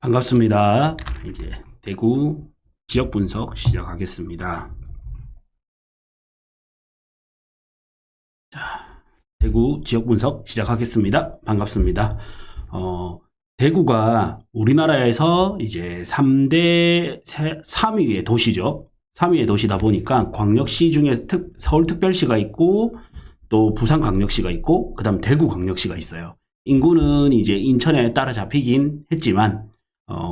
반갑습니다. 이제 대구 지역 분석 시작하겠습니다. 자, 대구 지역 분석 시작하겠습니다. 반갑습니다. 대구가 우리나라에서 이제 3위의 도시죠. 3위의 도시다 보니까 광역시 중에 서울특별시가 있고 또 부산광역시가 있고 그다음 대구광역시가 있어요. 인구는 이제 인천에 따라잡히긴 했지만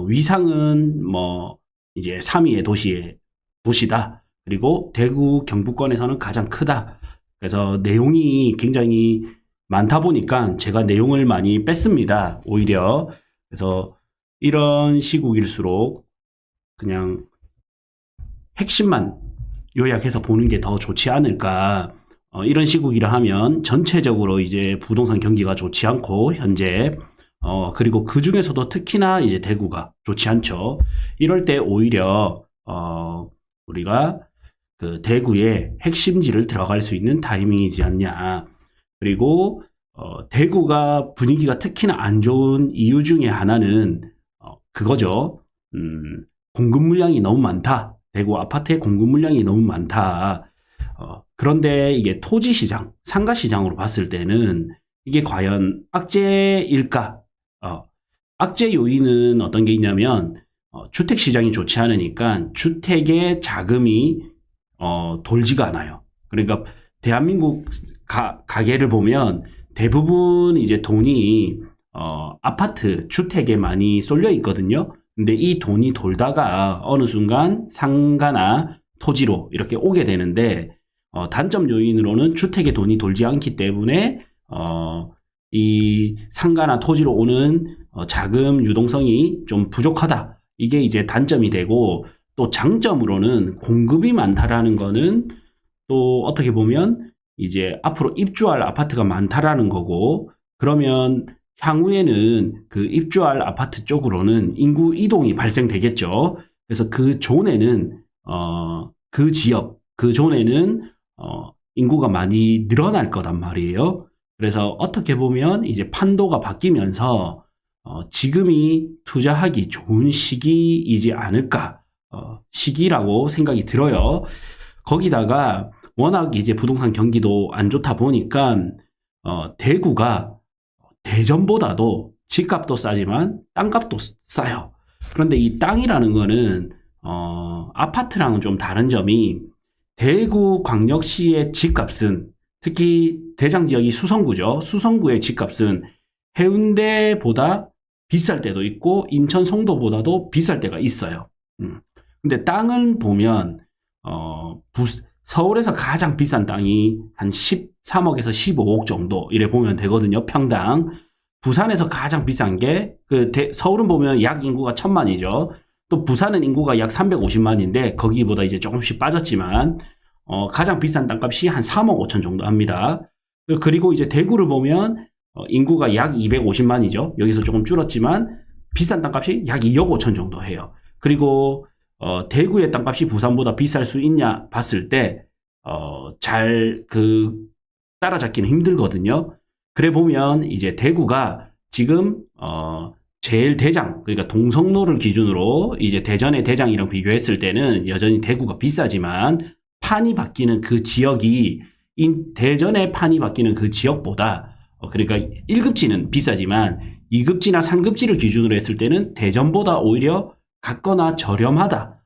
위상은 뭐 이제 3위의 도시다. 그리고 대구 경북권에서는 가장 크다. 그래서 내용이 굉장히 많다 보니까 제가 내용을 많이 뺐습니다. 오히려. 그래서 이런 시국일수록 그냥 핵심만 요약해서 보는 게 더 좋지 않을까. 이런 시국이라 하면 전체적으로 이제 부동산 경기가 좋지 않고 현재 그리고 그 중에서도 특히나 이제 대구가 좋지 않죠. 이럴 때 오히려 우리가 그 대구의 핵심지를 들어갈 수 있는 타이밍이지 않냐. 그리고 대구가 분위기가 특히나 안 좋은 이유 중에 하나는 그거죠. 공급 물량이 너무 많다. 대구 아파트의 공급 물량이 너무 많다. 그런데 이게 토지 시장, 상가 시장으로 봤을 때는 이게 과연 악재일까? 악재 요인은 어떤 게 있냐면 주택 시장이 좋지 않으니까 주택의 자금이 돌지가 않아요. 그러니까 대한민국 가계를 보면 대부분 이제 돈이 아파트, 주택에 많이 쏠려 있거든요. 근데 이 돈이 돌다가 어느 순간 상가나 토지로 이렇게 오게 되는데 단점 요인으로는 주택에 돈이 돌지 않기 때문에 이 상가나 토지로 오는 자금 유동성이 좀 부족하다. 이게 이제 단점이 되고 또 장점으로는 공급이 많다라는 거는 또 어떻게 보면 이제 앞으로 입주할 아파트가 많다라는 거고 그러면 향후에는 그 입주할 아파트 쪽으로는 인구 이동이 발생되겠죠. 그래서 그 존에는 그 지역, 그 존에는 인구가 많이 늘어날 거란 말이에요. 그래서 어떻게 보면 이제 판도가 바뀌면서 지금이 투자하기 좋은 시기이지 않을까 시기라고 생각이 들어요. 거기다가 워낙 이제 부동산 경기도 안 좋다 보니까 대구가 대전보다도 집값도 싸지만 땅값도 싸요. 그런데 이 땅이라는 거는 아파트랑은 좀 다른 점이 대구 광역시의 집값은 특히 대장 지역이 수성구죠. 수성구의 집값은 해운대보다 비쌀 때도 있고 인천 송도보다도 비쌀 때가 있어요. 근데 땅을 보면 서울에서 가장 비싼 땅이 한 13억에서 15억 정도 이래 보면 되거든요. 평당. 부산에서 가장 비싼 게 서울은 보면 약 인구가 1000만이죠. 또 부산은 인구가 약 350만인데 거기보다 이제 조금씩 빠졌지만 가장 비싼 땅값이 한 3억 5천 정도 합니다. 그리고 이제 대구를 보면 인구가 약 250만이죠. 여기서 조금 줄었지만 비싼 땅값이 약 2억 5천 정도 해요. 그리고 대구의 땅값이 부산보다 비쌀 수 있냐 봤을 때 따라잡기는 힘들거든요. 그래 보면 이제 대구가 지금 제일 대장, 그러니까 동성로를 기준으로 이제 대전의 대장이랑 비교했을 때는 여전히 대구가 비싸지만 판이 바뀌는 그 지역이 대전의 판이 바뀌는 그 지역보다 그러니까 1급지는 비싸지만 2급지나 3급지를 기준으로 했을 때는 대전보다 오히려 같거나 저렴하다.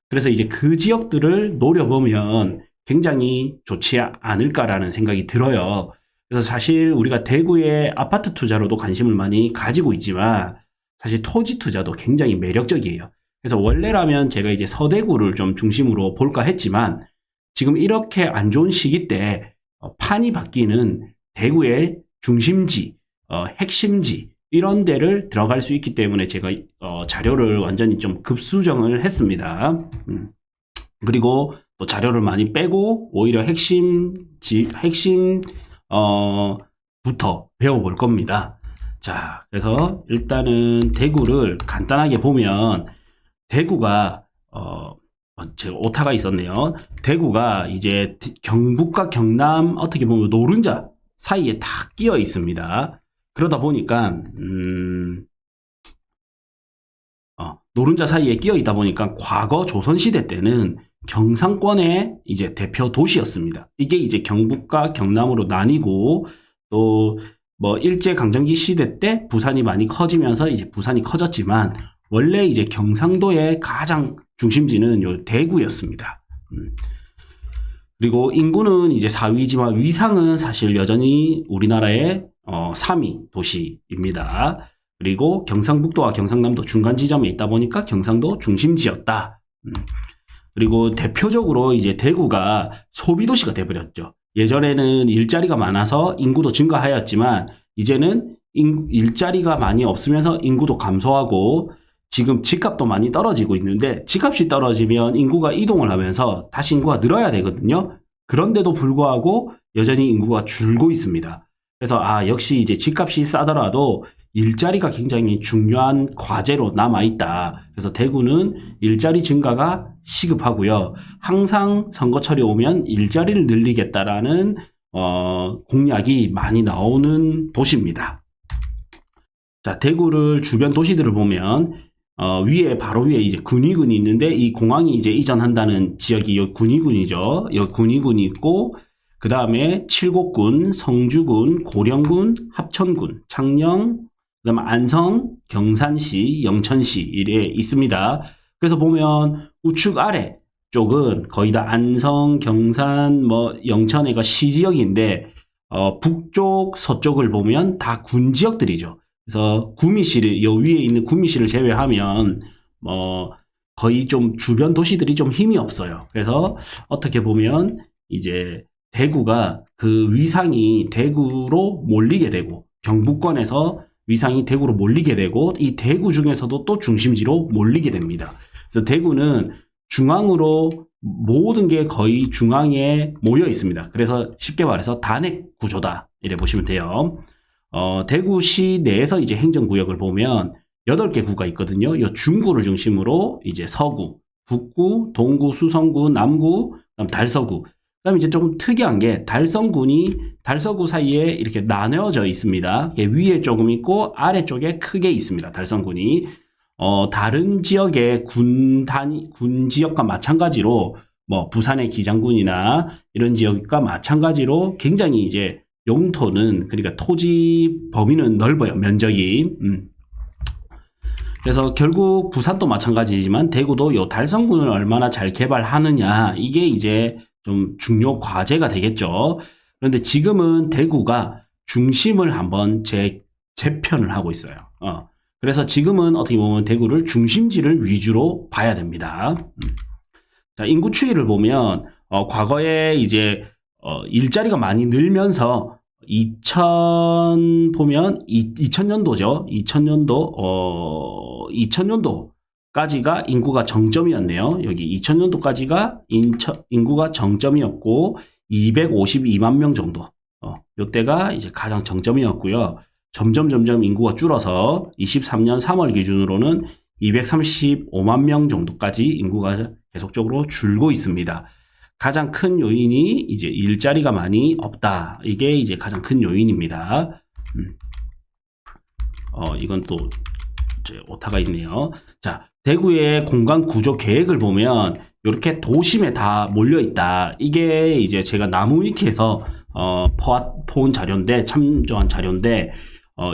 그래서 이제 그 지역들을 노려보면 굉장히 좋지 않을까라는 생각이 들어요. 그래서 사실 우리가 대구의 아파트 투자로도 관심을 많이 가지고 있지만 사실 토지 투자도 굉장히 매력적이에요. 그래서 원래라면 제가 이제 서대구를 좀 중심으로 볼까 했지만 지금 이렇게 안 좋은 시기 때 판이 바뀌는 대구의 중심지, 핵심지 이런 데를 들어갈 수 있기 때문에 제가 자료를 완전히 좀 급수정을 했습니다. 그리고 또 자료를 많이 빼고 오히려 부터 배워볼 겁니다. 자, 그래서 일단은 대구를 간단하게 보면 대구가 제가 오타가 있었네요. 대구가 이제 경북과 경남 어떻게 보면 노른자 사이에 다 끼어 있습니다. 그러다 보니까 노른자 사이에 끼어 있다 보니까 과거 조선시대 때는 경상권의 이제 대표 도시였습니다. 이게 이제 경북과 경남으로 나뉘고 또 뭐 일제강점기 시대 때 부산이 많이 커지면서 이제 부산이 커졌지만 원래 이제 경상도의 가장 중심지는 요 대구였습니다. 그리고 인구는 이제 4위지만 위상은 사실 여전히 우리나라의 3위 도시입니다. 그리고 경상북도와 경상남도 중간 지점에 있다 보니까 경상도 중심지였다. 그리고 대표적으로 이제 대구가 소비도시가 돼버렸죠. 예전에는 일자리가 많아서 인구도 증가하였지만 이제는 일자리가 많이 없으면서 인구도 감소하고 지금 집값도 많이 떨어지고 있는데 집값이 떨어지면 인구가 이동을 하면서 다시 인구가 늘어야 되거든요. 그런데도 불구하고 여전히 인구가 줄고 있습니다. 그래서 역시 이제 집값이 싸더라도 일자리가 굉장히 중요한 과제로 남아있다. 그래서 대구는 일자리 증가가 시급하고요. 항상 선거철이 오면 일자리를 늘리겠다라는 공약이 많이 나오는 도시입니다. 자, 대구를 주변 도시들을 보면 바로 위에 이제 군위군이 있는데 이 공항이 이제 이전한다는 지역이 요 군위군이죠. 요 군위군이 있고 그 다음에 칠곡군, 성주군, 고령군, 합천군, 창녕, 그 다음에 안성, 경산시, 영천시 이래 있습니다. 그래서 보면 우측 아래 쪽은 거의 다 안성, 경산, 영천에가 시지역인데 북쪽, 서쪽을 보면 다 군지역들이죠. 그래서 구미시를 요 위에 있는 구미시를 제외하면 거의 좀 주변 도시들이 좀 힘이 없어요. 그래서 어떻게 보면 이제 대구가 그 위상이 대구로 몰리게 되고 경북권에서 위상이 대구로 몰리게 되고 이 대구 중에서도 또 중심지로 몰리게 됩니다. 그래서 대구는 중앙으로 모든 게 거의 중앙에 모여 있습니다. 그래서 쉽게 말해서 단핵 구조다 이래 보시면 돼요. 대구시 내에서 이제 행정구역을 보면 8개 구가 있거든요. 이 중구를 중심으로 이제 서구, 북구, 동구, 수성구, 남구, 그다음 달서구. 그다음 이제 조금 특이한 게 달서구 사이에 이렇게 나뉘어져 있습니다. 위에 조금 있고 아래쪽에 크게 있습니다. 달성군이 다른 지역의 군 지역과 마찬가지로 부산의 기장군이나 이런 지역과 마찬가지로 굉장히 이제 용토는 그러니까 토지 범위는 넓어요. 면적이. 그래서 결국 부산도 마찬가지지만 대구도 요 달성군을 얼마나 잘 개발하느냐 이게 이제 좀 중요 과제가 되겠죠. 그런데 지금은 대구가 중심을 한번 재편을 하고 있어요. 그래서 지금은 어떻게 보면 대구를 중심지를 위주로 봐야 됩니다. 자, 인구 추이를 보면 과거에 이제 일자리가 많이 늘면서 2000년도죠. 2000년도까지가 인구가 정점이었네요. 여기 2000년도까지가 인구가 정점이었고 252만 명 정도. 요때가 이제 가장 정점이었고요. 점점 인구가 줄어서 23년 3월 기준으로는 235만 명 정도까지 인구가 계속적으로 줄고 있습니다. 가장 큰 요인이 이제 일자리가 많이 없다. 이게 이제 가장 큰 요인입니다. 이건 또 이제 오타가 있네요. 자, 대구의 공간 구조 계획을 보면 이렇게 도심에 다 몰려 있다. 이게 이제 제가 나무위키에서 포온 자료인데 참조한 자료인데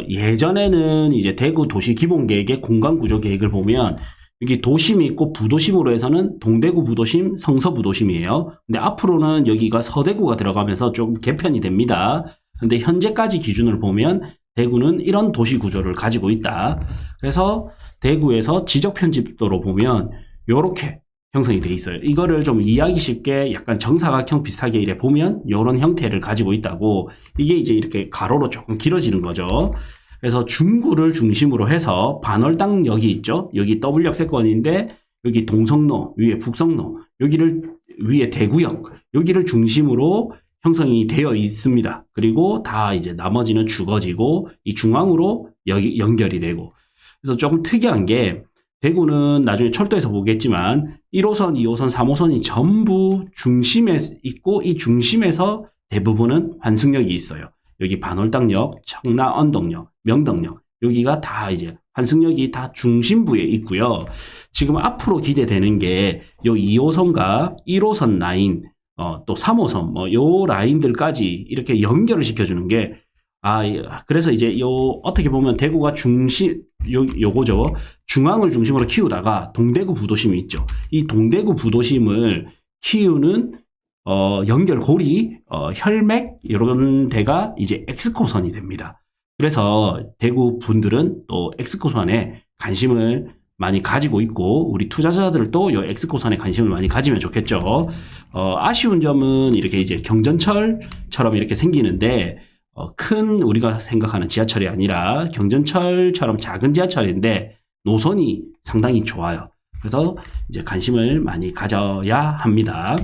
예전에는 이제 대구 도시 기본 계획의 공간 구조 계획을 보면 여기 도심이 있고 부도심으로 해서는 동대구 부도심, 성서 부도심이에요. 근데 앞으로는 여기가 서대구가 들어가면서 좀 개편이 됩니다. 근데 현재까지 기준을 보면 대구는 이런 도시 구조를 가지고 있다. 그래서 대구에서 지적 편집도로 보면 이렇게 형성이 돼 있어요. 이거를 좀 이해하기 쉽게 약간 정사각형 비슷하게 이래 보면 이런 형태를 가지고 있다고. 이게 이제 이렇게 가로로 조금 길어지는 거죠. 그래서 중구를 중심으로 해서 반월당역이 있죠. 여기 W역세권인데 여기 동성로, 위에 북성로, 여기를 위에 대구역, 여기를 중심으로 형성이 되어 있습니다. 그리고 다 이제 나머지는 죽어지고 이 중앙으로 여기 연결이 되고. 그래서 조금 특이한 게 대구는 나중에 철도에서 보겠지만 1호선, 2호선, 3호선이 전부 중심에 있고 이 중심에서 대부분은 환승역이 있어요. 여기 반월당역, 청라 언덕역, 명덕역 여기가 다 이제 환승역이 다 중심부에 있고요. 지금 앞으로 기대되는 게 요 2호선과 1호선 라인, 또 3호선, 요 라인들까지 이렇게 연결을 시켜주는 게, 그래서 이제 어떻게 보면 대구가 요거죠. 중앙을 중심으로 키우다가 동대구 부도심이 있죠. 이 동대구 부도심을 키우는, 연결고리, 혈맥, 이런 데가 이제 엑스코선이 됩니다. 그래서 대구 분들은 또 엑스코선에 관심을 많이 가지고 있고, 우리 투자자들도 이 엑스코선에 관심을 많이 가지면 좋겠죠. 아쉬운 점은 이렇게 이제 경전철처럼 이렇게 생기는데, 큰 우리가 생각하는 지하철이 아니라 경전철처럼 작은 지하철인데 노선이 상당히 좋아요. 그래서 이제 관심을 많이 가져야 합니다.